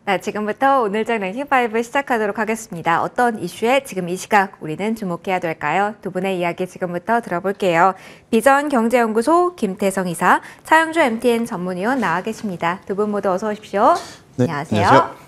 네, 지금부터 오늘장 랭킹5 시작하도록 하겠습니다. 어떤 이슈에 지금 이 시각 우리는 주목해야 될까요? 두 분의 이야기 지금부터 들어볼게요. 비전경제연구소 김태성 이사, 차영주 MTN 전문위원 나와 계십니다. 두 분 모두 어서 오십시오. 네, 안녕하세요.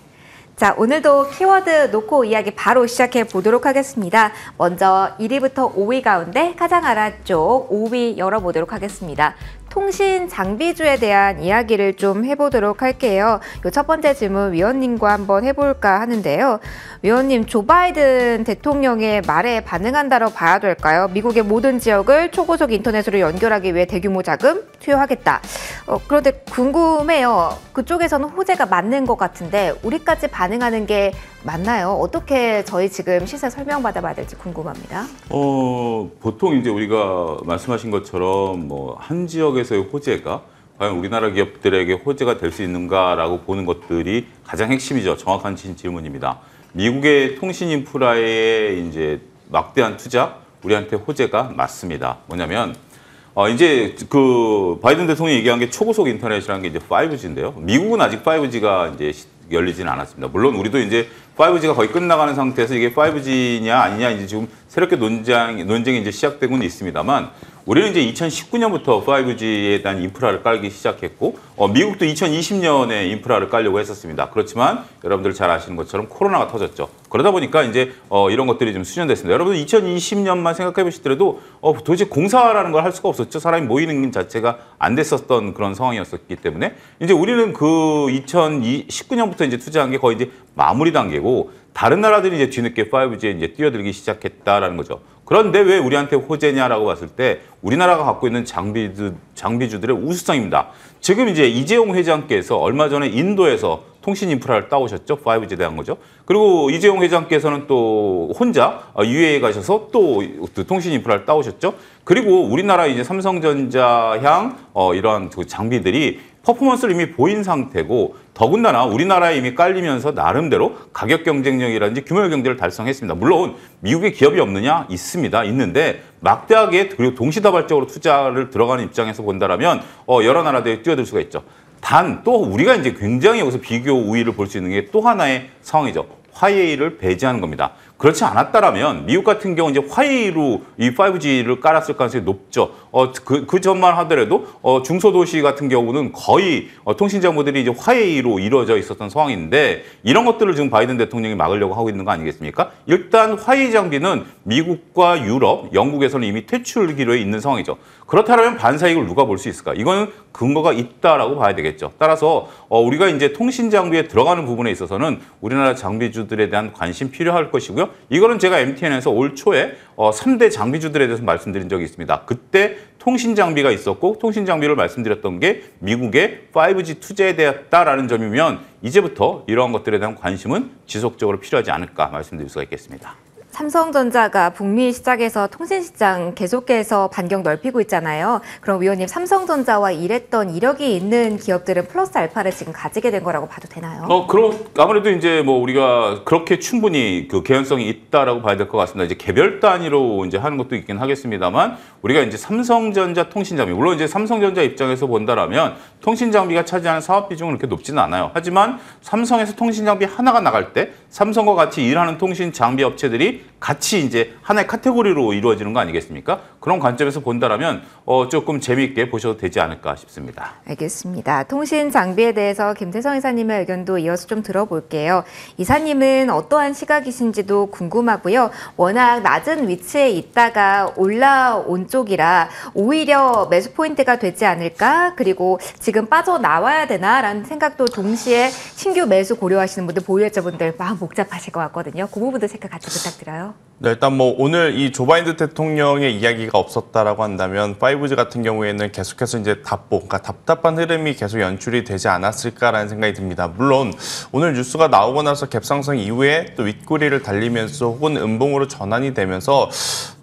자, 오늘도 키워드 놓고 이야기 바로 시작해 보도록 하겠습니다. 먼저 1위부터 5위 가운데 가장 아래쪽 5위 열어보도록 하겠습니다. 통신 장비주에 대한 이야기를 좀 해보도록 할게요. 요 첫 번째 질문 위원님과 한번 해볼까 하는데요. 위원님, 조 바이든 대통령의 말에 반응한다고 봐야 될까요? 미국의 모든 지역을 초고속 인터넷으로 연결하기 위해 대규모 자금 투여하겠다. 그런데 궁금해요. 그쪽에서는 호재가 맞는 것 같은데 우리까지 반응하는 게 맞나요? 어떻게 저희 지금 시세 설명받아봐야 될지 궁금합니다. 보통 이제 우리가 말씀하신 것처럼 뭐 한 지역에서의 호재가 과연 우리나라 기업들에게 호재가 될 수 있는가라고 보는 것들이 가장 핵심이죠. 정확한 질문입니다. 미국의 통신 인프라에 이제 막대한 투자, 우리한테 호재가 맞습니다. 뭐냐면 이제 그 바이든 대통령이 얘기한 게 초고속 인터넷이라는 게 이제 5G인데요. 미국은 아직 5G가 이제 열리지는 않았습니다. 물론 우리도 이제 5G가 거의 끝나가는 상태에서 이게 5G냐 아니냐 이제 지금 새롭게 논쟁이 이제 시작되고는 있습니다만 우리는 이제 2019년부터 5G에 대한 인프라를 깔기 시작했고 미국도 2020년에 인프라를 깔려고 했었습니다. 그렇지만 여러분들 잘 아시는 것처럼 코로나가 터졌죠. 그러다 보니까 이제 이런 것들이 좀 수년됐습니다. 여러분들 2020년만 생각해 보시더라도 도대체 공사라는 걸 할 수가 없었죠. 사람이 모이는 자체가 안 됐었던 그런 상황이었기 때문에 이제 우리는 그 2019년부터 이제 투자한 게 거의 이제 마무리 단계고 다른 나라들이 이제 뒤늦게 5G에 이제 뛰어들기 시작했다라는 거죠. 그런데 왜 우리한테 호재냐라고 봤을 때 우리나라가 갖고 있는 장비주들의 우수성입니다. 지금 이제 이재용 회장께서 얼마 전에 인도에서 통신 인프라를 따오셨죠. 5G에 대한 거죠. 그리고 이재용 회장께서는 또 혼자 UAE 가셔서 또 통신 인프라를 따오셨죠. 그리고 우리나라 이제 삼성전자향 이러한 그 장비들이 퍼포먼스를 이미 보인 상태고 더군다나 우리나라에 이미 깔리면서 나름대로 가격 경쟁력이라든지 규모의 경제를 달성했습니다. 물론 미국의 기업이 없느냐? 있습니다. 있는데 막대하게 그리고 동시다발적으로 투자를 들어가는 입장에서 본다라면 여러 나라들이 뛰어들 수가 있죠. 단 또 우리가 이제 굉장히 여기서 비교 우위를 볼 수 있는 게 또 하나의 상황이죠. 화웨이를 배제하는 겁니다. 그렇지 않았다라면 미국 같은 경우 이제 화웨이로 이 5G를 깔았을 가능성이 높죠. 그 전만 하더라도 중소도시 같은 경우는 거의 통신 정보들이 이제 화웨이로 이루어져 있었던 상황인데 이런 것들을 지금 바이든 대통령이 막으려고 하고 있는 거 아니겠습니까? 일단 화웨이 장비는 미국과 유럽, 영국에서는 이미 퇴출 기로에 있는 상황이죠. 그렇다면 반사이익을 누가 볼 수 있을까? 이거는 근거가 있다라고 봐야 되겠죠. 따라서 우리가 이제 통신 장비에 들어가는 부분에 있어서는 우리나라 장비주들에 대한 관심 필요할 것이고요. 이거는 제가 MTN에서 올 초에 3대 장비주들에 대해서 말씀드린 적이 있습니다. 그때 통신 장비가 있었고 통신 장비를 말씀드렸던 게 미국의 5G 투자에 대했다라는 점이면 이제부터 이러한 것들에 대한 관심은 지속적으로 필요하지 않을까 말씀드릴 수가 있겠습니다. 삼성전자가 북미 시장에서 통신 시장 계속해서 반경 넓히고 있잖아요. 그럼 위원님, 삼성전자와 일했던 이력이 있는 기업들은 플러스 알파를 지금 가지게 된 거라고 봐도 되나요? 그럼 아무래도 이제 뭐 우리가 그렇게 충분히 그 개연성이 있다라고 봐야 될 것 같습니다. 이제 개별 단위로 이제 하는 것도 있긴 하겠습니다만 우리가 이제 삼성전자 통신 장비, 물론 이제 삼성전자 입장에서 본다라면 통신 장비가 차지하는 사업 비중은 그렇게 높지는 않아요. 하지만 삼성에서 통신 장비 하나가 나갈 때 삼성과 같이 일하는 통신 장비 업체들이 같이 이제 하나의 카테고리로 이루어지는 거 아니겠습니까? 그런 관점에서 본다라면 조금 재미있게 보셔도 되지 않을까 싶습니다. 알겠습니다. 통신 장비에 대해서 김태성 이사님의 의견도 이어서 좀 들어볼게요. 이사님은 어떠한 시각이신지도 궁금하고요. 워낙 낮은 위치에 있다가 올라온 쪽이라 오히려 매수 포인트가 되지 않을까? 그리고 지금 빠져나와야 되나라는 생각도 동시에 신규 매수 고려하시는 분들, 보유자분들 마음 복잡하실 것 같거든요. 그 부분도 체크 같이 부탁드려요. 네, 일단 뭐 오늘 이 조 바이든 대통령의 이야기가 없었다라고 한다면 5G 같은 경우에는 계속해서 이제 그러니까 답답한 흐름이 계속 연출이 되지 않았을까라는 생각이 듭니다. 물론 오늘 뉴스가 나오고 나서 갭상승 이후에 또 윗꼬리를 달리면서 혹은 음봉으로 전환이 되면서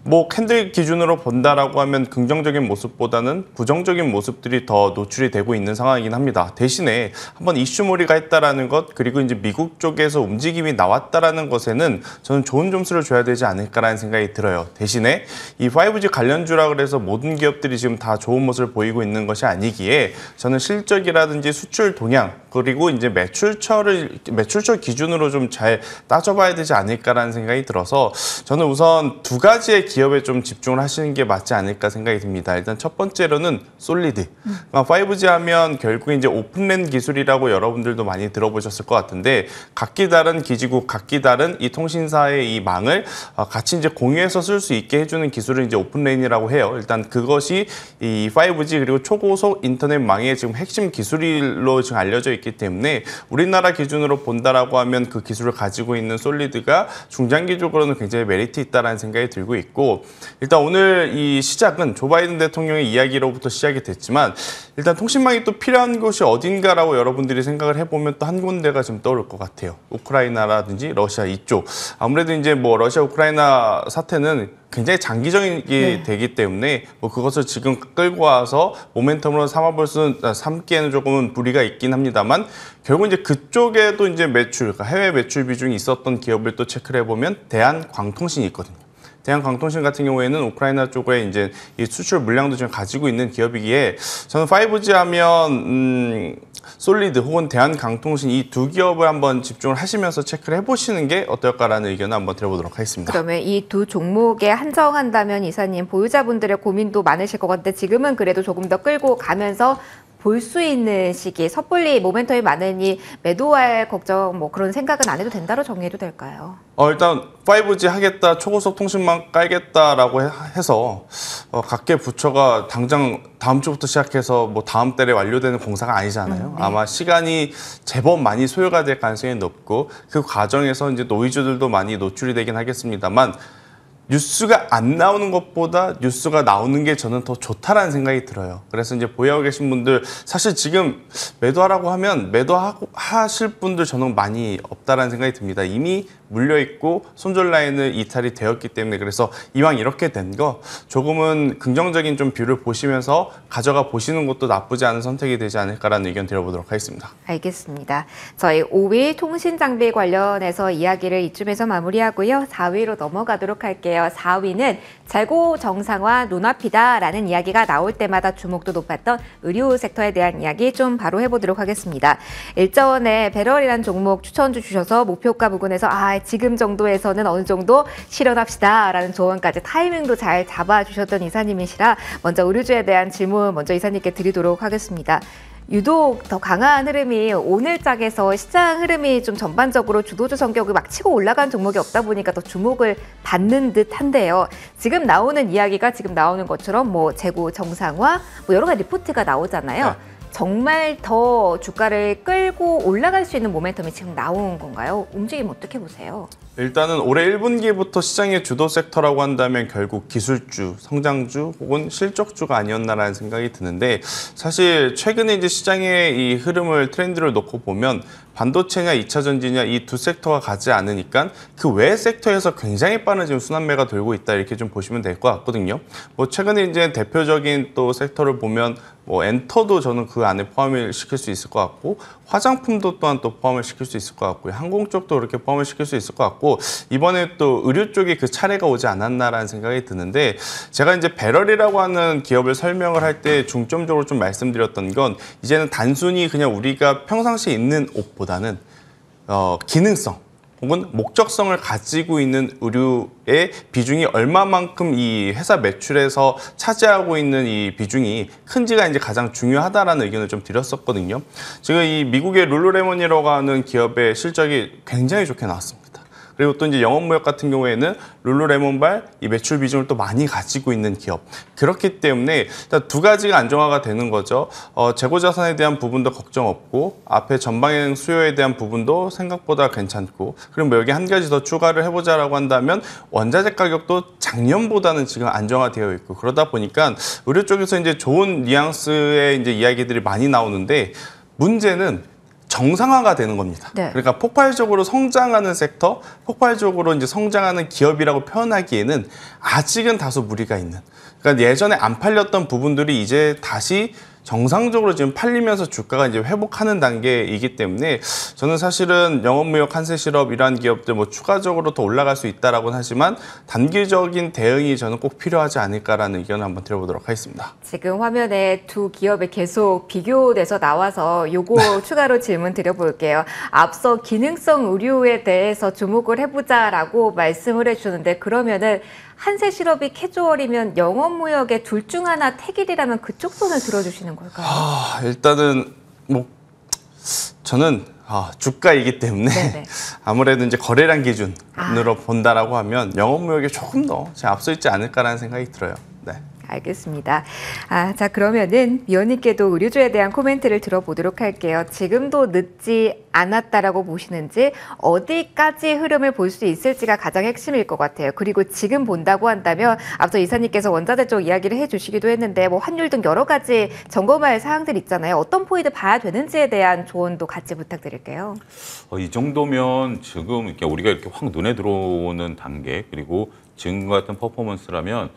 뭐 캔들 기준으로 본다라고 하면 긍정적인 모습보다는 부정적인 모습들이 더 노출이 되고 있는 상황이긴 합니다. 대신에 한번 이슈몰이가 했다라는 것, 그리고 이제 미국 쪽에서 움직임이 나왔다라는 것에는 저는 좋은 점수를 줘야 되지 않을까라는 생각이 들어요. 대신에 이 5G 관련주라 그래서 모든 기업들이 지금 다 좋은 모습을 보이고 있는 것이 아니기에 저는 실적이라든지 수출 동향, 그리고 이제 매출처 기준으로 좀 잘 따져봐야 되지 않을까라는 생각이 들어서 저는 우선 두 가지의 기업에 좀 집중을 하시는 게 맞지 않을까 생각이 듭니다. 일단 첫 번째로는 솔리드. 5G 하면 결국 이제 오픈랜 기술이라고 여러분들도 많이 들어보셨을 것 같은데 각기 다른 기지국, 각기 다른 이 통신사의 이 망을 같이 이제 공유해서 쓸 수 있게 해주는 기술을 이제 오픈랜이라고 해요. 일단 그것이 이 5G 그리고 초고속 인터넷망의 지금 핵심 기술로 지금 알려져 있기 때문에 우리나라 기준으로 본다라고 하면 그 기술을 가지고 있는 솔리드가 중장기적으로는 굉장히 메리트 있다라는 생각이 들고 있고 일단 오늘 이 시작은 조 바이든 대통령의 이야기로부터 시작이 됐지만 일단 통신망이 또 필요한 곳이 어딘가라고 여러분들이 생각을 해보면 또 한 군데가 좀 떠오를 것 같아요. 우크라이나라든지 러시아 이쪽. 아무래도 이제 뭐 러시아 우크라이나 사태는 굉장히 장기적이게 되기 때문에 뭐 그것을 지금 끌고 와서 모멘텀으로 삼기에는 조금은 무리가 있긴 합니다만 결국 이제 그쪽에도 이제 매출, 그러니까 해외 매출 비중이 있었던 기업을 또 체크를 해보면 대한광통신이 있거든요. 대한광통신 같은 경우에는 우크라이나 쪽에 이제 이 수출 물량도 지금 가지고 있는 기업이기에 저는 5G 하면 솔리드 혹은 대한광통신 이 두 기업을 한번 집중을 하시면서 체크를 해보시는 게 어떨까라는 의견을 한번 드려보도록 하겠습니다. 그러면 이 두 종목에 한정한다면 이사님 보유자분들의 고민도 많으실 것 같은데 지금은 그래도 조금 더 끌고 가면서 볼 수 있는 시기 섣불리 모멘텀이 많으니 매도할 걱정 뭐 그런 생각은 안 해도 된다로 정리해도 될까요? 일단 5G 하겠다, 초고속 통신망 깔겠다라고 해서 각계 부처가 당장 다음 주부터 시작해서 뭐 다음 달에 완료되는 공사가 아니잖아요. 네. 아마 시간이 제법 많이 소요가 될 가능성이 높고 그 과정에서 이제 노이즈들도 많이 노출이 되긴 하겠습니다만 뉴스가 안 나오는 것보다 뉴스가 나오는 게 저는 더 좋다라는 생각이 들어요. 그래서 이제 보유하고 계신 분들 사실 지금 매도하라고 하면 매도하실 분들 저는 많이 없다라는 생각이 듭니다. 이미 물려있고 손절 라인을 이탈이 되었기 때문에 그래서 이왕 이렇게 된 거 조금은 긍정적인 좀 뷰를 보시면서 가져가 보시는 것도 나쁘지 않은 선택이 되지 않을까라는 의견 드려보도록 하겠습니다. 알겠습니다. 저희 5위 통신장비 관련해서 이야기를 이쯤에서 마무리하고요. 4위로 넘어가도록 할게요. 4위는 재고 정상화 눈앞이다라는 이야기가 나올 때마다 주목도 높았던 의료 섹터에 대한 이야기 좀 바로 해보도록 하겠습니다. 일전에 배럴이라는 종목 추천주 주셔서 목표가 부근에서 지금 정도에서는 어느 정도 실현합시다라는 조언까지 타이밍도 잘 잡아주셨던 이사님이시라 먼저 의료주에 대한 질문 먼저 이사님께 드리도록 하겠습니다. 유독 더 강한 흐름이 오늘 짝에서 시장 흐름이 좀 전반적으로 주도주 성격을 막 치고 올라간 종목이 없다 보니까 더 주목을 받는 듯한데요. 지금 나오는 이야기가 지금 나오는 것처럼 뭐 재고 정상화, 뭐 여러 가지 리포트가 나오잖아요. 네. 정말 더 주가를 끌고 올라갈 수 있는 모멘텀이 지금 나온 건가요? 움직임 어떻게 보세요? 일단은 올해 1분기부터 시장의 주도 섹터라고 한다면 결국 기술주, 성장주 혹은 실적주가 아니었나라는 생각이 드는데 사실 최근에 이제 시장의 이 흐름을 트렌드를 놓고 보면 반도체냐 2차 전지냐 이 두 섹터가 가지 않으니까 그 외 섹터에서 굉장히 빠른 지금 순환매가 돌고 있다 이렇게 좀 보시면 될 것 같거든요. 뭐 최근에 이제 대표적인 또 섹터를 보면 뭐 엔터도 저는 그 안에 포함을 시킬 수 있을 것 같고 화장품도 또한 또 포함을 시킬 수 있을 것 같고요. 항공 쪽도 그렇게 포함을 시킬 수 있을 것 같고 이번에 또 의료 쪽에 그 차례가 오지 않았나라는 생각이 드는데 제가 이제 배럴이라고 하는 기업을 설명을 할 때 중점적으로 좀 말씀드렸던 건 이제는 단순히 그냥 우리가 평상시에 입는 옷보다는 기능성 혹은 목적성을 가지고 있는 의료의 비중이 얼마만큼 이 회사 매출에서 차지하고 있는 이 비중이 큰지가 이제 가장 중요하다라는 의견을 좀 드렸었거든요. 지금 이 미국의 룰루레몬이라고 하는 기업의 실적이 굉장히 좋게 나왔습니다. 그리고 또 이제 영업무역 같은 경우에는 룰루레몬발 이 매출 비중을 또 많이 가지고 있는 기업. 그렇기 때문에 일단 두 가지가 안정화가 되는 거죠. 재고 자산에 대한 부분도 걱정 없고 앞에 전방행 수요에 대한 부분도 생각보다 괜찮고 그리고 뭐 여기 한 가지 더 추가를 해보자라고 한다면 원자재 가격도 작년보다는 지금 안정화되어 있고 그러다 보니까 의료 쪽에서 이제 좋은 뉘앙스의 이제 이야기들이 많이 나오는데 문제는 정상화가 되는 겁니다. 네. 그러니까 폭발적으로 성장하는 섹터, 폭발적으로 이제 성장하는 기업이라고 표현하기에는 아직은 다소 무리가 있는. 그러니까 예전에 안 팔렸던 부분들이 이제 다시 정상적으로 지금 팔리면서 주가가 이제 회복하는 단계이기 때문에 저는 사실은 영업무역 한세 실업 이러한 기업들 뭐 추가적으로 더 올라갈 수 있다라고는 하지만 단기적인 대응이 저는 꼭 필요하지 않을까라는 의견을 한번 드려보도록 하겠습니다. 지금 화면에 두 기업이 계속 비교돼서 나와서 요거 추가로 질문 드려볼게요. 앞서 기능성 의류에 대해서 주목을 해보자라고 말씀을 해주셨는데 그러면은 한세실업이 캐주얼이면 영업무역의 둘 중 하나 택일이라면 그쪽 손을 들어주시는 걸까요? 일단은 뭐 저는 주가이기 때문에 네네. 아무래도 이제 거래량 기준으로 본다라고 하면 영업무역이 조금 더 앞서 있지 않을까라는 생각이 들어요. 네. 알겠습니다. 자 그러면은 위원님께도 의류주에 대한 코멘트를 들어보도록 할게요. 지금도 늦지 않았다라고 보시는지 어디까지 흐름을 볼 수 있을지가 가장 핵심일 것 같아요. 그리고 지금 본다고 한다면 앞서 이사님께서 원자재 쪽 이야기를 해주시기도 했는데 뭐 환율 등 여러 가지 점검할 사항들 있잖아요. 어떤 포인트 봐야 되는지에 대한 조언도 같이 부탁드릴게요. 이 정도면 지금 이렇게 우리가 이렇게 확 눈에 들어오는 단계 그리고 지금 같은 퍼포먼스라면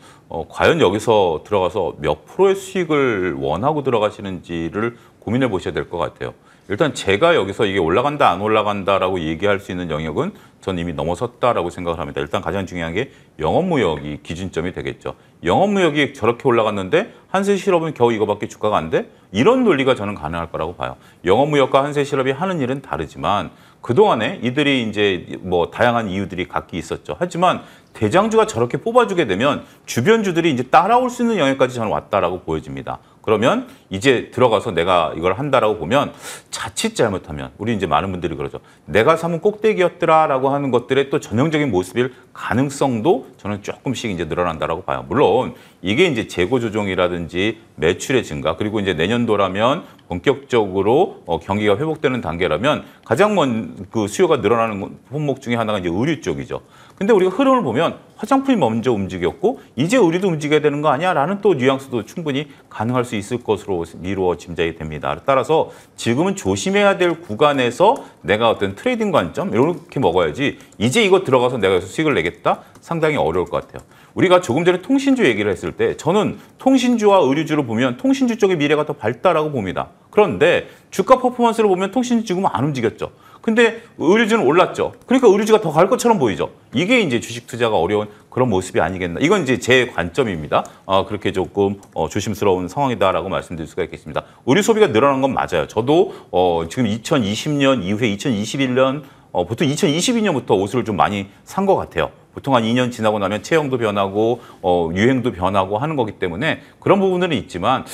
과연 여기서 들어가서 몇 프로의 수익을 원하고 들어가시는지를 고민해 보셔야 될 것 같아요. 일단 제가 여기서 이게 올라간다 안 올라간다라고 얘기할 수 있는 영역은 전 이미 넘어섰다라고 생각을 합니다. 일단 가장 중요한 게 영업무역이 기준점이 되겠죠. 영업무역이 저렇게 올라갔는데 한세실업은 겨우 이거밖에 주가가 안 돼? 이런 논리가 저는 가능할 거라고 봐요. 영업무역과 한세실업이 하는 일은 다르지만 그동안에 이들이 이제 뭐 다양한 이유들이 각기 있었죠. 하지만 대장주가 저렇게 뽑아주게 되면 주변주들이 이제 따라올 수 있는 영역까지 저는 왔다라고 보여집니다. 그러면 이제 들어가서 내가 이걸 한다라고 보면 자칫 잘못하면 우리 이제 많은 분들이 그러죠. 내가 삼은 꼭대기였더라라고 하는 것들의 또 전형적인 모습일 가능성도 저는 조금씩 이제 늘어난다라고 봐요. 물론 이게 이제 재고 조정이라든지 매출의 증가 그리고 이제 내년도라면 본격적으로 경기가 회복되는 단계라면 가장 먼 그 수요가 늘어나는 품목 중에 하나가 이제 의류 쪽이죠. 근데 우리가 흐름을 보면 화장품이 먼저 움직였고 이제 의류도 움직여야 되는 거 아니야? 라는 또 뉘앙스도 충분히 가능할 수 있을 것으로 미루어 짐작이 됩니다. 따라서 지금은 조심해야 될 구간에서 내가 어떤 트레이딩 관점 이렇게 먹어야지 이제 이거 들어가서 내가 여기서 수익을 내겠다? 상당히 어려울 것 같아요. 우리가 조금 전에 통신주 얘기를 했을 때 저는 통신주와 의류주를 보면 통신주 쪽의 미래가 더 밝다라고 봅니다. 그런데 주가 퍼포먼스를 보면 통신주 지금은 안 움직였죠. 근데 의류주는 올랐죠. 그러니까 의류주가 더 갈 것처럼 보이죠. 이게 이제 주식 투자가 어려운 그런 모습이 아니겠나. 이건 이제 제 관점입니다. 그렇게 조금 조심스러운 상황이다라고 말씀드릴 수가 있겠습니다. 의류 소비가 늘어난 건 맞아요. 저도 지금 2020년 이후에 2021년 보통 2022년부터 옷을 좀 많이 산 것 같아요. 보통 한 2년 지나고 나면 체형도 변하고 유행도 변하고 하는 거기 때문에 그런 부분들은 있지만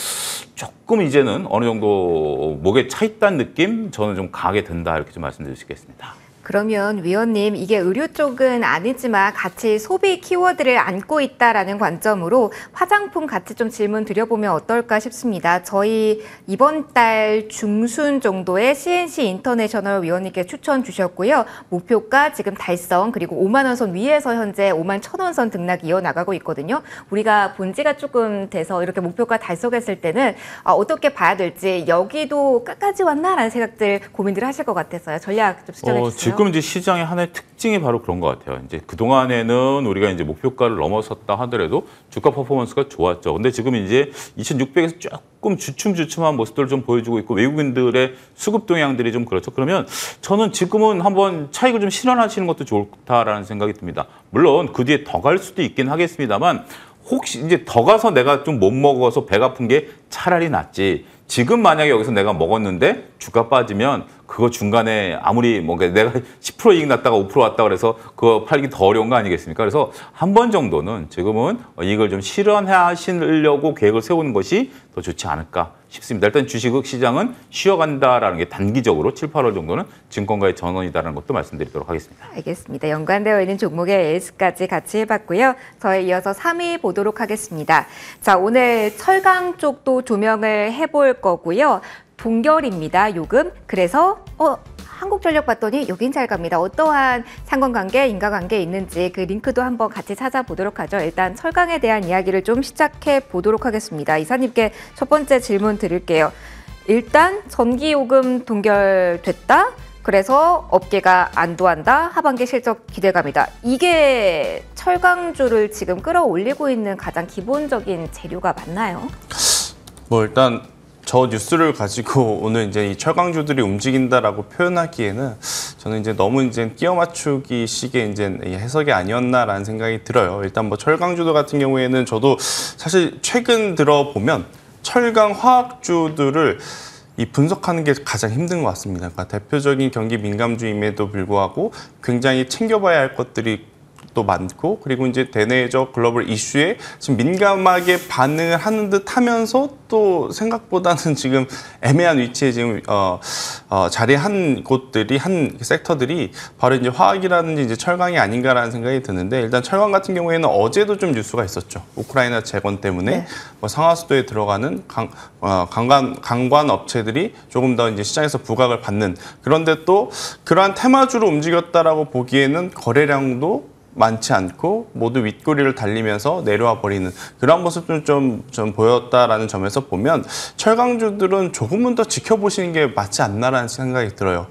조금 이제는 어느 정도 목에 차 있다는 느낌 저는 좀 강하게 든다 이렇게 좀 말씀드릴 수 있겠습니다. 그러면 위원님 이게 의류 쪽은 아니지만 같이 소비 키워드를 안고 있다라는 관점으로 화장품 같이 좀 질문 드려보면 어떨까 싶습니다. 저희 이번 달 중순 정도에 CNC 인터내셔널 위원님께 추천 주셨고요. 목표가 지금 달성 그리고 5만 원 선 위에서 현재 5만 1,000원 선 등락 이어나가고 있거든요. 우리가 본 지가 조금 돼서 이렇게 목표가 달성했을 때는 어떻게 봐야 될지 여기도 끝까지 왔나라는 생각들 고민들 하실 것 같아서요. 전략 좀 수정해 주세요. 지금 이제 시장의 하나의 특징이 바로 그런 것 같아요. 이제 그동안에는 우리가 이제 목표가를 넘어섰다 하더라도 주가 퍼포먼스가 좋았죠. 근데 지금 이제 2600에서 조금 주춤주춤한 모습들을 좀 보여주고 있고 외국인들의 수급 동향들이 좀 그렇죠. 그러면 저는 지금은 한번 차익을 좀 실현하시는 것도 좋다라는 생각이 듭니다. 물론 그 뒤에 더 갈 수도 있긴 하겠습니다만 혹시 이제 더 가서 내가 좀 못 먹어서 배가 아픈 게 차라리 낫지. 지금 만약에 여기서 내가 먹었는데 주가 빠지면 그거 중간에 아무리 뭐 내가 10% 이익 났다가 5% 왔다 그래서 그거 팔기 더 어려운 거 아니겠습니까? 그래서 한 번 정도는 지금은 이걸 좀 실현하시려고 계획을 세우는 것이 더 좋지 않을까 싶습니다. 일단 주식 시장은 쉬어간다라는 게 단기적으로 7, 8월 정도는 증권가의 전원이다라는 것도 말씀드리도록 하겠습니다. 알겠습니다. 연관되어 있는 종목의 AS까지 같이 해봤고요. 저에 이어서 3위 보도록 하겠습니다. 자, 오늘 철강 쪽도 조명을 해볼 거고요. 동결입니다. 요금. 그래서 한국전력 봤더니 여긴 잘 갑니다. 어떠한 상관관계, 인과관계 있는지 그 링크도 한번 같이 찾아보도록 하죠. 일단 철강에 대한 이야기를 좀 시작해 보도록 하겠습니다. 이사님께 첫 번째 질문 드릴게요. 일단 전기요금 동결됐다. 그래서 업계가 안도한다. 하반기 실적 기대감이다. 이게 철강주를 지금 끌어올리고 있는 가장 기본적인 재료가 맞나요? 뭐 일단 저 뉴스를 가지고 오늘 이제 이 철강주들이 움직인다라고 표현하기에는 저는 이제 너무 이제 끼워 맞추기 식의 이제 해석이 아니었나라는 생각이 들어요. 일단 뭐 철강주들 같은 경우에는 저도 사실 최근 들어 보면 철강 화학주들을 이 분석하는 게 가장 힘든 것 같습니다. 그러니까 대표적인 경기 민감주임에도 불구하고 굉장히 챙겨봐야 할 것들이 또 많고, 그리고 이제 대내적 글로벌 이슈에 지금 민감하게 반응을 하는 듯 하면서 또 생각보다는 지금 애매한 위치에 지금 자리한 곳들이, 한 섹터들이 바로 이제 화학이라든지 이제 철강이 아닌가라는 생각이 드는데, 일단 철강 같은 경우에는 어제도 좀 뉴스가 있었죠. 우크라이나 재건 때문에 네. 뭐 상하수도에 들어가는 강관 업체들이 조금 더 이제 시장에서 부각을 받는, 그런데 또 그러한 테마주로 움직였다라고 보기에는 거래량도 많지 않고 모두 윗꼬리를 달리면서 내려와 버리는 그런 모습을 좀 보였다라는 점에서 보면 철강주들은 조금은 더 지켜보시는 게 맞지 않나라는 생각이 들어요.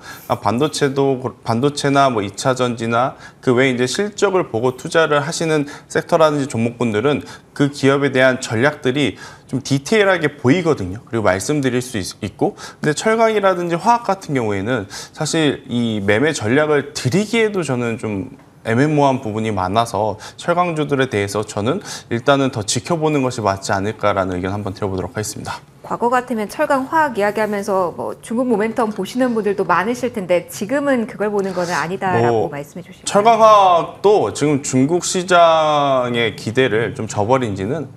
반도체나 뭐 2차 전지나 그 외에 이제 실적을 보고 투자를 하시는 섹터라든지 종목군들은 그 기업에 대한 전략들이 좀 디테일하게 보이거든요. 그리고 말씀드릴 수 있고, 근데 철강이라든지 화학 같은 경우에는 사실 이 매매 전략을 드리기에도 저는 좀 애매모호한 부분이 많아서 철강주들에 대해서 저는 일단은 더 지켜보는 것이 맞지 않을까라는 의견 한번 드려보도록 하겠습니다. 과거 같으면 철강 화학 이야기하면서 뭐 중국 모멘텀 보시는 분들도 많으실 텐데 지금은 그걸 보는 건 아니다라고 말씀해 주시죠. 철강 화학도 지금 중국 시장의 기대를 좀 저버린 지는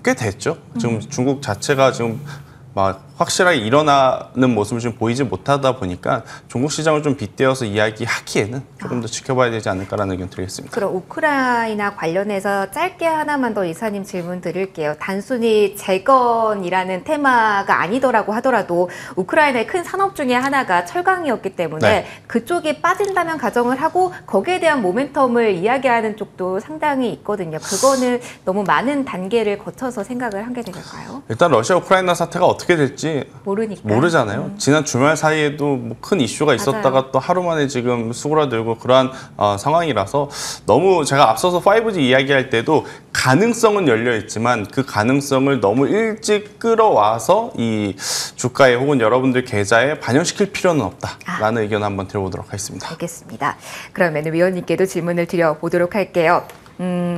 꽤 됐죠. 지금 중국 자체가 지금 막 확실하게 일어나는 모습을 좀 보이지 못하다 보니까 중국 시장을 좀 빗대어서 이야기하기에는 조금 더 지켜봐야 되지 않을까라는 의견 드리겠습니다. 그럼 우크라이나 관련해서 짧게 하나만 더 이사님 질문 드릴게요. 단순히 재건이라는 테마가 아니더라고 하더라도 우크라이나의 큰 산업 중에 하나가 철강이었기 때문에 네. 그쪽이 빠진다면 가정을 하고 거기에 대한 모멘텀을 이야기하는 쪽도 상당히 있거든요. 그거는 너무 많은 단계를 거쳐서 생각을 하게 될까요? 일단 러시아 우크라이나 사태가 어떻게 될지 모르잖아요. 지난 주말 사이에도 뭐 큰 이슈가 있었다가 맞아요. 또 하루 만에 지금 수그라들고 그러한 상황이라서 너무 제가 앞서서 5G 이야기할 때도 가능성은 열려 있지만 그 가능성을 너무 일찍 끌어와서 이 주가에 혹은 여러분들 계좌에 반영시킬 필요는 없다라는 의견 한번 드려보도록 하겠습니다. 알겠습니다. 그러면 위원님께도 질문을 드려보도록 할게요.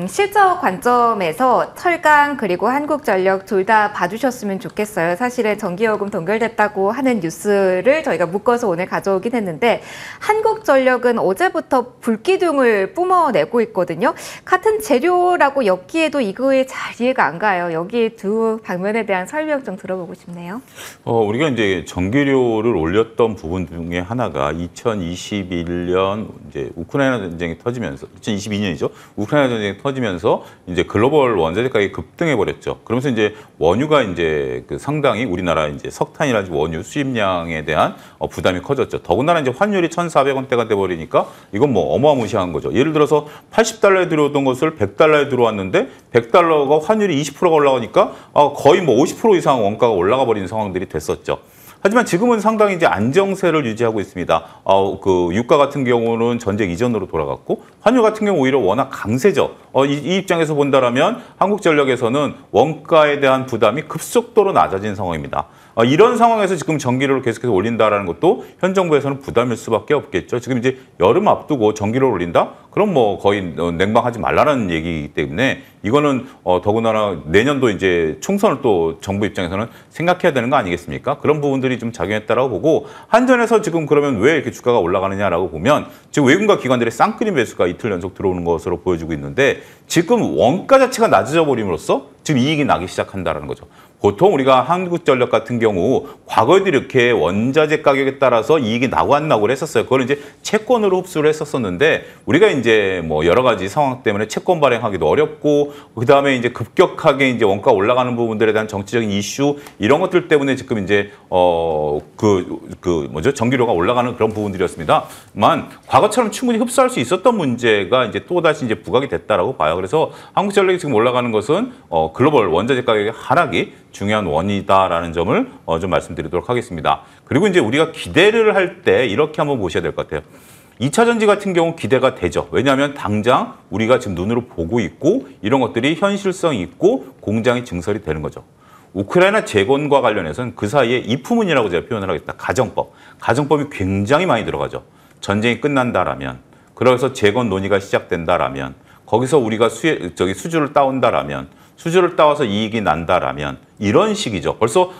실적 관점에서 철강 그리고 한국전력 둘 다 봐주셨으면 좋겠어요. 사실은 전기요금 동결됐다고 하는 뉴스를 저희가 묶어서 오늘 가져오긴 했는데 한국전력은 어제부터 불기둥을 뿜어내고 있거든요. 같은 재료라고 엮기에도 이거에 잘 이해가 안 가요. 여기 두 방면에 대한 설명 좀 들어보고 싶네요. 우리가 이제 전기료를 올렸던 부분 중에 하나가 2021년 이제 우크라이나 전쟁이 터지면서 2022년이죠. 우크라이나 전쟁이 터지면서 이제 글로벌 원자재 가격이 급등해 버렸죠. 그러면서 이제 원유가 이제 그 상당히 우리나라 이제 석탄이라든지 원유 수입량에 대한 부담이 커졌죠. 더군다나 이제 환율이 1,400원대가 돼 버리니까 이건 뭐 어마무시한 거죠. 예를 들어서 80달러에 들어오던 것을 100달러에 들어왔는데 100달러가 환율이 20%가 올라가니까 거의 뭐 50% 이상 원가가 올라가 버리는 상황들이 됐었죠. 하지만 지금은 상당히 이제 안정세를 유지하고 있습니다. 그 유가 같은 경우는 전쟁 이전으로 돌아갔고 환율 같은 경우 오히려 워낙 강세죠. 이 입장에서 본다라면 한국전력에서는 원가에 대한 부담이 급속도로 낮아진 상황입니다. 이런 상황에서 지금 전기료를 계속해서 올린다라는 것도 현 정부에서는 부담일 수밖에 없겠죠. 지금 이제 여름 앞두고 전기료를 올린다? 그럼 뭐 거의 냉방하지 말라는 얘기이기 때문에 이거는 더군다나 내년도 이제 총선을 또 정부 입장에서는 생각해야 되는 거 아니겠습니까? 그런 부분들이 좀 작용했다라고 보고 한전에서 지금 그러면 왜 이렇게 주가가 올라가느냐라고 보면 지금 외국인과 기관들의 쌍끌이 매수가 이틀 연속 들어오는 것으로 보여지고 있는데 지금 원가 자체가 낮아져 버림으로써 지금 이익이 나기 시작한다라는 거죠. 보통 우리가 한국전력 같은 경우 과거에도 이렇게 원자재 가격에 따라서 이익이 나고 안 나고를 했었어요. 그걸 이제 채권으로 흡수를 했었었는데 우리가 이제 뭐 여러 가지 상황 때문에 채권 발행하기도 어렵고 그다음에 이제 급격하게 이제 원가 올라가는 부분들에 대한 정치적인 이슈 이런 것들 때문에 지금 이제 전기료가 올라가는 그런 부분들이었습니다만 과거처럼 충분히 흡수할 수 있었던 문제가 이제 또다시 이제 부각이 됐다라고 봐요. 그래서 한국전력이 지금 올라가는 것은 글로벌 원자재 가격의 하락이 중요한 원인이다라는 점을 좀 말씀드리도록 하겠습니다. 그리고 이제 우리가 기대를 할 때 이렇게 한번 보셔야 될 것 같아요. 2차 전지 같은 경우 기대가 되죠. 왜냐하면 당장 우리가 지금 눈으로 보고 있고 이런 것들이 현실성 있고 공장이 증설이 되는 거죠. 우크라이나 재건과 관련해서는 그 사이에 이프문이라고 제가 표현을 하겠다. 가정법. 가정법이 굉장히 많이 들어가죠. 전쟁이 끝난다라면, 그래서 재건 논의가 시작된다라면, 거기서 우리가 수주를 따온다라면, 수주를 따와서 이익이 난다라면, 이런 식이죠. 벌써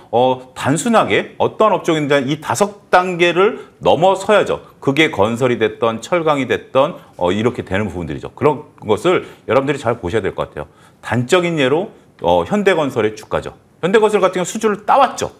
단순하게 어떤 업종인지 이 5단계를 넘어서야죠. 그게 건설이 됐던 철강이 됐던 이렇게 되는 부분들이죠. 그런 것을 여러분들이 잘 보셔야 될 것 같아요. 단적인 예로 현대건설의 주가죠. 현대건설 같은 경우 수주를 따왔죠.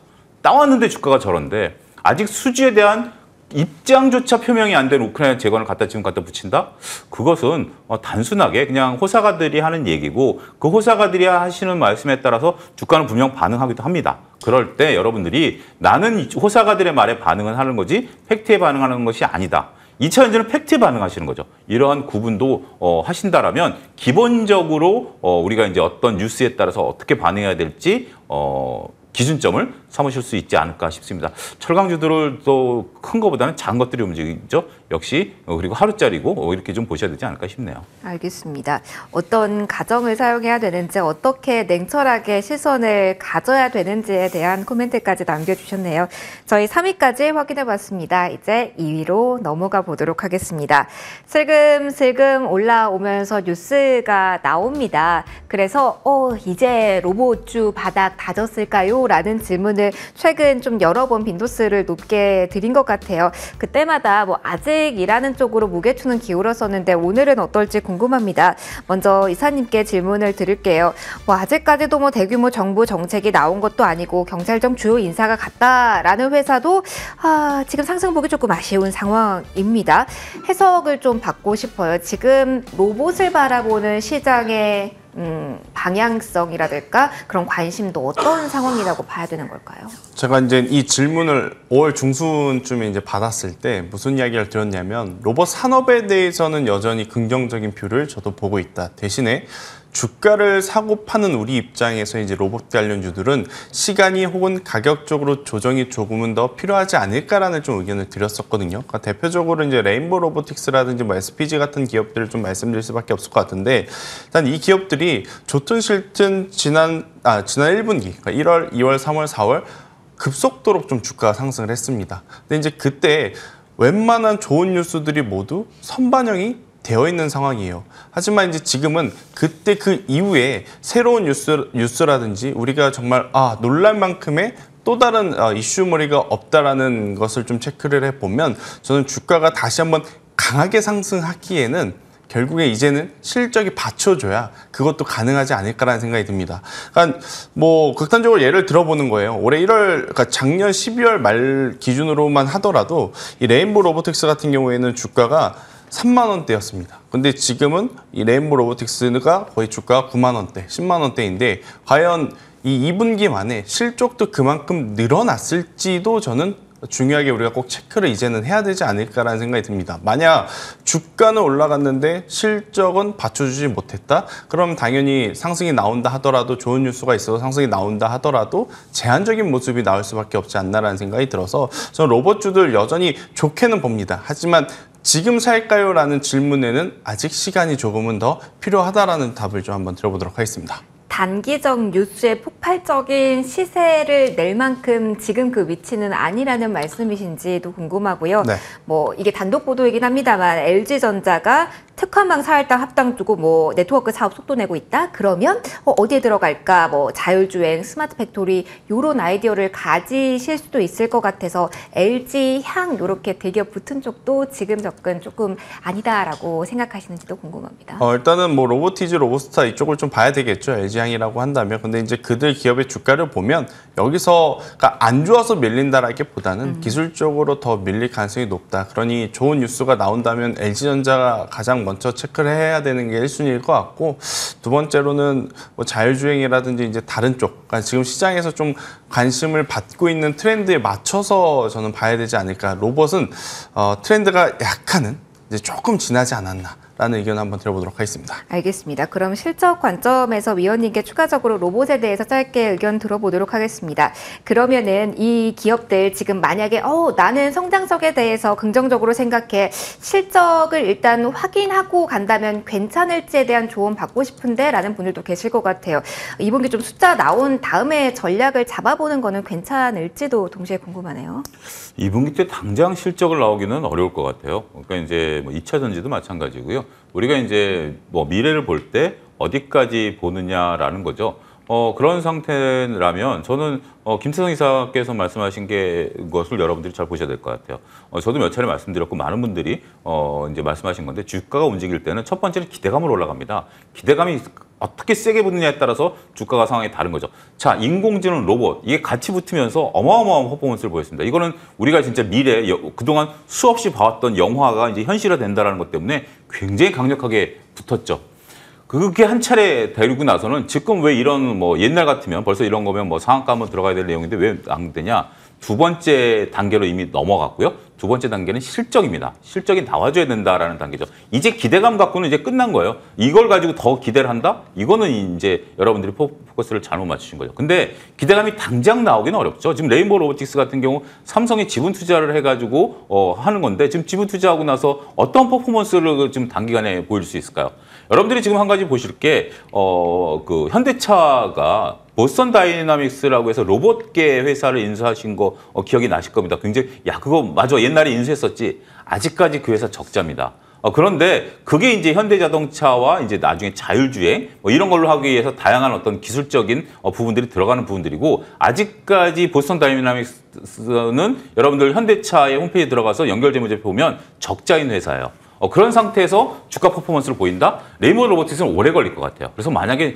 따왔는데 주가가 저런데 아직 수주에 대한 입장조차 표명이 안 된 우크라이나 재건을 지금 갖다 붙인다? 그것은 단순하게 그냥 호사가들이 하는 얘기고 그 호사가들이 하시는 말씀에 따라서 주가는 분명 반응하기도 합니다. 그럴 때 여러분들이 나는 호사가들의 말에 반응은 하는 거지 팩트에 반응하는 것이 아니다. 2차 전지는 팩트에 반응하시는 거죠. 이러한 구분도 하신다라면 기본적으로 우리가 이제 어떤 뉴스에 따라서 어떻게 반응해야 될지 기준점을 삼으실 수 있지 않을까 싶습니다. 철강주들을 또 큰 것보다는 작은 것들이 움직이죠. 역시 그리고 하루짜리고 이렇게 좀 보셔야 되지 않을까 싶네요. 알겠습니다. 어떤 가정을 사용해야 되는지 어떻게 냉철하게 시선을 가져야 되는지에 대한 코멘트까지 남겨주셨네요. 저희 3위까지 확인해봤습니다. 이제 2위로 넘어가 보도록 하겠습니다. 슬금슬금 올라오면서 뉴스가 나옵니다. 그래서 이제 로봇주 바닥 다졌을까요? 라는 질문을 최근 좀 여러 번 빈도수를 높게 드린 것 같아요. 그때마다 아직이라는 쪽으로 무게추는 기울었었는데 오늘은 어떨지 궁금합니다. 먼저 이사님께 질문을 드릴게요. 아직까지도 대규모 정부 정책이 나온 것도 아니고 경찰청 주요 인사가 갔다라는 회사도 지금 상승 보기 조금 아쉬운 상황입니다. 해석을 좀 받고 싶어요. 지금 로봇을 바라보는 시장의 방향성이라든가 그런 관심도 어떤 상황이라고 봐야 되는 걸까요? 제가 이제 이 질문을 5월 중순쯤에 이제 받았을 때 무슨 이야기를 들었냐면 로봇 산업에 대해서는 여전히 긍정적인 뷰를 저도 보고 있다. 대신에 주가를 사고 파는 우리 입장에서 이제 로봇 관련주들은 시간이 혹은 가격적으로 조정이 조금은 더 필요하지 않을까라는 좀 의견을 드렸었거든요. 그러니까 대표적으로 이제 레인보우 로보틱스라든지 SPG 같은 기업들을 좀 말씀드릴 수밖에 없을 것 같은데 일단 이 기업들이 좋든 싫든 지난 1분기, 그러니까 1월, 2월, 3월, 4월 급속도로 좀 주가가 상승을 했습니다. 근데 이제 그때 웬만한 좋은 뉴스들이 모두 선반영이 되어 있는 상황이에요. 하지만 이제 지금은 그때 그 이후에 새로운 뉴스라든지 우리가 정말 놀랄 만큼의 또 다른 이슈머리가 없다라는 것을 좀 체크를 해보면 저는 주가가 다시 한번 강하게 상승하기에는 결국에 이제는 실적이 받쳐줘야 그것도 가능하지 않을까라는 생각이 듭니다. 그러니까 극단적으로 예를 들어보는 거예요. 올해 1월, 그러니까 작년 12월 말 기준으로만 하더라도 이 레인보우 로보틱스 같은 경우에는 주가가 3만 원대였습니다. 근데 지금은 이 레인보우 로보틱스가 거의 주가가 9만 원대, 10만 원대인데 과연 이 2분기 만에 실적도 그만큼 늘어났을지도 저는 중요하게 우리가 꼭 체크를 이제는 해야 되지 않을까라는 생각이 듭니다. 만약 주가는 올라갔는데 실적은 받쳐주지 못했다? 그럼 당연히 상승이 나온다 하더라도 좋은 뉴스가 있어서 상승이 나온다 하더라도 제한적인 모습이 나올 수밖에 없지 않나라는 생각이 들어서 저는 로봇주들 여전히 좋게는 봅니다. 하지만 지금 살까요? 라는 질문에는 아직 시간이 조금은 더 필요하다라는 답을 좀 한번 드려보도록 하겠습니다. 단기적 뉴스의 폭발적인 시세를 낼 만큼 지금 그 위치는 아니라는 말씀이신지도 궁금하고요. 네. 이게 단독 보도이긴 합니다만 LG전자가 특화망 사할당 합당 두고 네트워크 사업 속도 내고 있다? 그러면 어디에 들어갈까? 자율주행, 스마트 팩토리 이런 아이디어를 가지실 수도 있을 것 같아서 LG 향 이렇게 대기업 붙은 쪽도 지금 접근 조금 아니다라고 생각하시는지도 궁금합니다. 일단은 로보티즈, 로보스타 이쪽을 좀 봐야 되겠죠. LG 향이라고 한다면. 근데 이제 그들 기업의 주가를 보면 여기서 그러니까 안 좋아서 밀린다라기보다는 기술적으로 더 밀릴 가능성이 높다. 그러니 좋은 뉴스가 나온다면 LG전자가 가장 먼저 체크를 해야 되는 게 1순위일 것 같고 두 번째로는 자율주행이라든지 이제 다른 쪽, 그러니까 지금 시장에서 좀 관심을 받고 있는 트렌드에 맞춰서 저는 봐야 되지 않을까. 로봇은 트렌드가 약간은 이제 조금 지나지 않았나. 라는 의견을 한번 들어보도록 하겠습니다. 알겠습니다. 그럼 실적 관점에서 위원님께 추가적으로 로봇에 대해서 짧게 의견 들어보도록 하겠습니다. 그러면은 이 기업들 지금 만약에 나는 성장성에 대해서 긍정적으로 생각해 실적을 일단 확인하고 간다면 괜찮을지에 대한 조언 받고 싶은데 라는 분들도 계실 것 같아요. 이분기 좀 숫자 나온 다음에 전략을 잡아보는 거는 괜찮을지도 동시에 궁금하네요. 2분기 때 당장 실적을 나오기는 어려울 것 같아요. 그러니까 이제 뭐 2차 전지도 마찬가지고요. 우리가 이제 뭐 미래를 볼 때 어디까지 보느냐라는 거죠. 그런 상태라면 저는 김태성 이사께서 말씀하신 것을 여러분들이 잘 보셔야 될 것 같아요. 저도 몇 차례 말씀드렸고 많은 분들이 이제 말씀하신 건데 주가가 움직일 때는 첫 번째는 기대감으로 올라갑니다. 기대감이 어떻게 세게 붙느냐에 따라서 주가가 상황이 다른 거죠. 자, 인공지능 로봇 이게 같이 붙으면서 어마어마한 퍼포먼스를 보였습니다. 이거는 우리가 진짜 미래 그동안 수없이 봐왔던 영화가 이제 현실화된다는 것 때문에 굉장히 강력하게 붙었죠. 그게 한 차례 되고 나서는 지금 왜 이런 뭐 옛날 같으면 벌써 이런 거면 뭐 상한가 한번 들어가야 될 내용인데 왜 안 되냐? 두 번째 단계로 이미 넘어갔고요. 두 번째 단계는 실적입니다. 실적이 나와줘야 된다라는 단계죠. 이제 기대감 갖고는 이제 끝난 거예요. 이걸 가지고 더 기대를 한다? 이거는 이제 여러분들이 포커스를 잘못 맞추신 거죠. 근데 기대감이 당장 나오기는 어렵죠. 지금 레인보우 로보틱스 같은 경우 삼성이 지분 투자를 해가지고 하는 건데 지금 지분 투자하고 나서 어떤 퍼포먼스를 지금 단기간에 보일 수 있을까요? 여러분들이 지금 한 가지 보실 게 그 현대차가 보스턴 다이나믹스라고 해서 로봇계 회사를 인수하신 거 기억이 나실 겁니다. 굉장히 그거 맞아 옛날에 인수했었지. 아직까지 그 회사 적자입니다. 그런데 그게 이제 현대자동차와 이제 나중에 자율주행 뭐 이런 걸로 하기 위해서 다양한 어떤 기술적인 부분들이 들어가는 부분들이고 아직까지 보스턴 다이나믹스는 여러분들 현대차의 홈페이지에 들어가서 연결재무제표 보면 적자인 회사예요. 그런 상태에서 주가 퍼포먼스를 보인다? 레인보우 로보틱스는 오래 걸릴 것 같아요. 그래서 만약에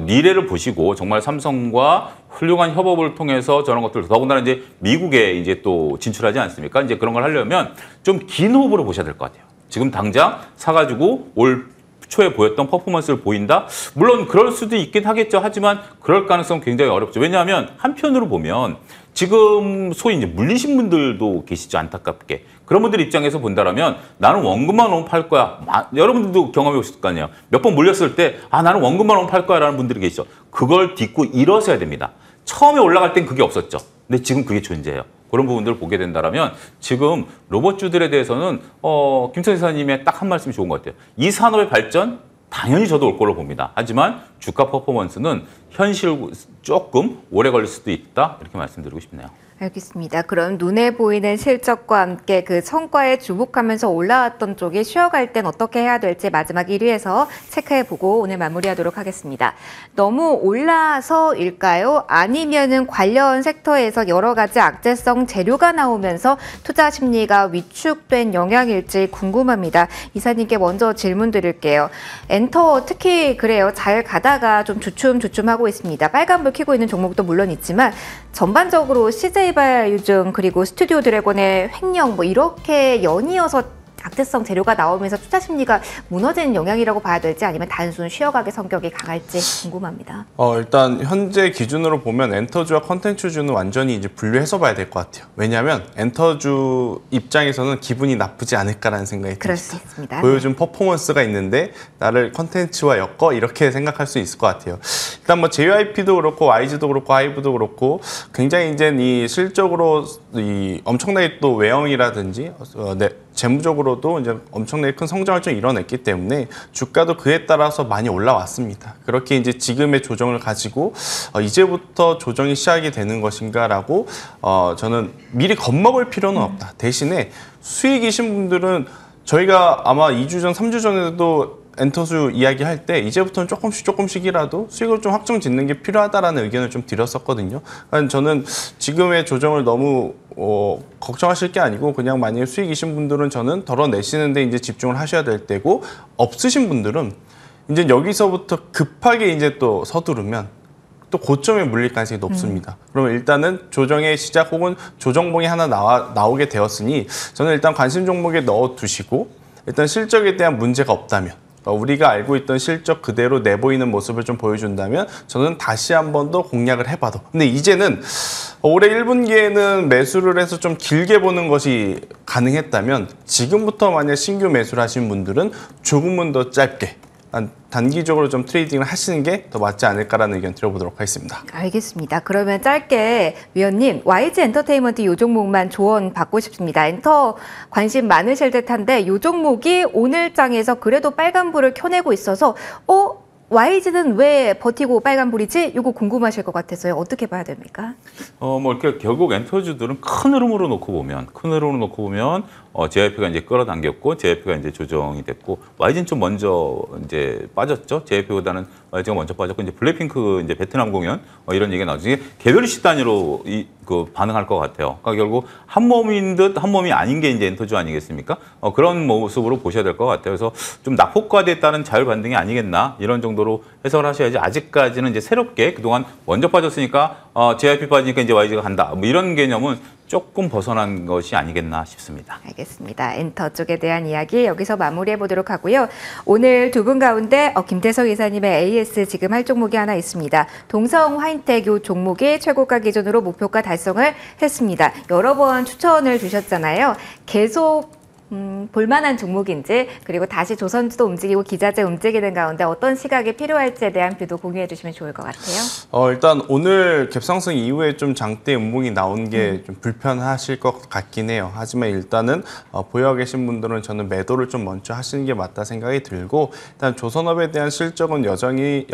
미래를 보시고 정말 삼성과 훌륭한 협업을 통해서 저런 것들 더군다나 이제 미국에 이제 또 진출하지 않습니까? 이제 그런 걸 하려면 좀 긴 호흡으로 보셔야 될 것 같아요. 지금 당장 사가지고 올 초에 보였던 퍼포먼스를 보인다? 물론 그럴 수도 있긴 하겠죠. 하지만 그럴 가능성은 굉장히 어렵죠. 왜냐하면 한편으로 보면 지금 소위 이제 물리신 분들도 계시죠. 안타깝게. 그런 분들 입장에서 본다라면 나는 원금만 오면 팔 거야. 여러분들도 경험해 보셨을 거 아니에요. 몇 번 물렸을 때 나는 원금만 오면 팔 거야 라는 분들이 계시죠. 그걸 딛고 일어서야 됩니다. 처음에 올라갈 땐 그게 없었죠. 근데 지금 그게 존재해요. 그런 부분들을 보게 된다면 지금 로봇주들에 대해서는 김천 이사님의 딱 한 말씀이 좋은 것 같아요. 이 산업의 발전 당연히 저도 올 걸로 봅니다. 하지만 주가 퍼포먼스는 현실 조금 오래 걸릴 수도 있다 이렇게 말씀드리고 싶네요. 알겠습니다. 그럼 눈에 보이는 실적과 함께 그 성과에 주목하면서 올라왔던 쪽이 쉬어갈 땐 어떻게 해야 될지 마지막 1위에서 체크해보고 오늘 마무리하도록 하겠습니다. 너무 올라서일까요? 아니면은 관련 섹터에서 여러 가지 악재성 재료가 나오면서 투자 심리가 위축된 영향일지 궁금합니다. 이사님께 먼저 질문 드릴게요. 엔터 특히 그래요. 잘 가다가 좀 주춤하고 있습니다. 빨간불 켜고 있는 종목도 물론 있지만 전반적으로 CJ발유증 그리고 스튜디오 드래곤의 횡령 뭐 이렇게 연이어서 악재성 재료가 나오면서 투자 심리가 무너지는 영향이라고 봐야 될지 아니면 단순 쉬어가기 성격이 강할지 궁금합니다. 일단 현재 기준으로 보면 엔터주와 컨텐츠주는 완전히 이제 분류해서 봐야 될 것 같아요. 왜냐하면 엔터주 입장에서는 기분이 나쁘지 않을까라는 생각이 듭니다. 그럴 수 있습니다. 보여준 퍼포먼스가 있는데 나를 컨텐츠와 엮어 이렇게 생각할 수 있을 것 같아요. 일단 뭐 JYP도 그렇고 YG도 그렇고 하이브도 그렇고 굉장히 이제 이 실적으로 이 엄청나게 또 외형이라든지 재무적으로도 이제 엄청나게 큰 성장을 좀 이뤄냈기 때문에 주가도 그에 따라서 많이 올라왔습니다. 그렇게 이제 지금의 조정을 가지고 이제부터 조정이 시작이 되는 것인가라고 저는 미리 겁먹을 필요는 없다. 대신에 수익이신 분들은 저희가 아마 2주 전, 3주 전에도 엔터주 이야기할 때 이제부터는 조금씩이라도 수익을 좀 확정 짓는 게 필요하다라는 의견을 좀 드렸었거든요. 저는 지금의 조정을 너무 걱정하실 게 아니고 그냥 만약에 수익이신 분들은 저는 덜어내시는데 이제 집중을 하셔야 될 때고 없으신 분들은 이제 여기서부터 급하게 이제 또 서두르면 또 고점에 물릴 가능성이 높습니다. 그러면 일단은 조정의 시작 혹은 조정봉이 하나 나오게 되었으니 저는 일단 관심 종목에 넣어두시고 일단 실적에 대한 문제가 없다면 우리가 알고 있던 실적 그대로 내보이는 모습을 좀 보여준다면 저는 다시 한 번 더 공략을 해봐도 근데 이제는 올해 1분기에는 매수를 해서 좀 길게 보는 것이 가능했다면 지금부터 만약 신규 매수를 하신 분들은 조금은 더 짧게 단기적으로 좀 트레이딩을 하시는 게 더 맞지 않을까라는 의견 드려보도록 하겠습니다. 알겠습니다. 그러면 짧게 위원님, YG 엔터테인먼트 이 종목만 조언 받고 싶습니다. 엔터 관심 많으실 듯한데 이 종목이 오늘 장에서 그래도 빨간불을 켜내고 있어서 YG는 왜 버티고 빨간불이지? 이거 궁금하실 것 같아서요. 어떻게 봐야 됩니까? 뭐 이렇게 결국 엔터주들은 큰 흐름으로 놓고 보면 JYP가 이제 끌어당겼고 JYP가 이제 조정이 됐고 YG는 좀 먼저 이제 빠졌죠. JYP보다는 YG가 먼저 빠졌고 이제 블랙핑크 이제 베트남 공연 이런 얘기가 나오죠. 이게 개별 이슈 단위로 반응할 것 같아요. 그러니까 결국 한 몸인 듯 한 몸이 아닌 게 이제 엔터주 아니겠습니까? 그런 모습으로 보셔야 될 것 같아요. 그래서 좀 낙폭과대에 따른 자율 반등이 아니겠나 이런 정도로 해석을 하셔야지. 아직까지는 이제 새롭게 그동안 먼저 빠졌으니까 JYP 빠지니까 이제 YG가 간다. 뭐 이런 개념은 조금 벗어난 것이 아니겠나 싶습니다. 알겠습니다. 엔터 쪽에 대한 이야기 여기서 마무리해 보도록 하고요. 오늘 두 분 가운데 김태성 이사님의 AS 지금 할 종목이 하나 있습니다. 동성 화인텍 요 종목이 최고가 기준으로 목표가 달성을 했습니다. 여러 번 추천을 주셨잖아요. 계속 볼만한 종목인지, 그리고 다시 조선주도 움직이고 기자재 움직이는 가운데 어떤 시각이 필요할지에 대한 뷰도 공유해 주시면 좋을 것 같아요. 일단 오늘 갭상승 이후에 좀 장대 음봉이 나온 게 좀 불편하실 것 같긴 해요. 하지만 일단은 보유하고 계신 분들은 저는 매도를 좀 먼저 하시는 게 맞다 생각이 들고, 일단 조선업에 대한 실적은 여전히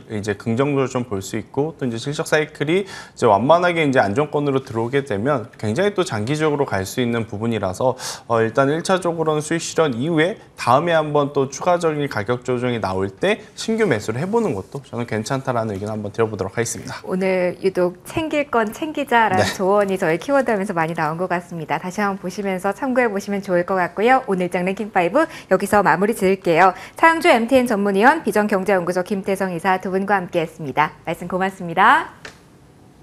이제 긍정적으로 좀 볼 수 있고, 또 이제 실적 사이클이 이제 완만하게 이제 안정권으로 들어오게 되면 굉장히 또 장기적으로 갈 수 있는 부분이라서 일단 1차적으로는 수익 실현 이후에 다음에 한번 또 추가적인 가격 조정이 나올 때 신규 매수를 해보는 것도 저는 괜찮다라는 의견 한번 드려보도록 하겠습니다. 오늘 유독 챙길 건 챙기자라는 네. 조언이 저희 키워드 하면서 많이 나온 것 같습니다. 다시 한번 보시면서 참고해 보시면 좋을 것 같고요. 오늘 장 랭킹5 여기서 마무리 지을게요. 차영주 MTN 전문위원, 비전경제연구소 김태성 이사 두 분과 함께했습니다. 말씀 고맙습니다.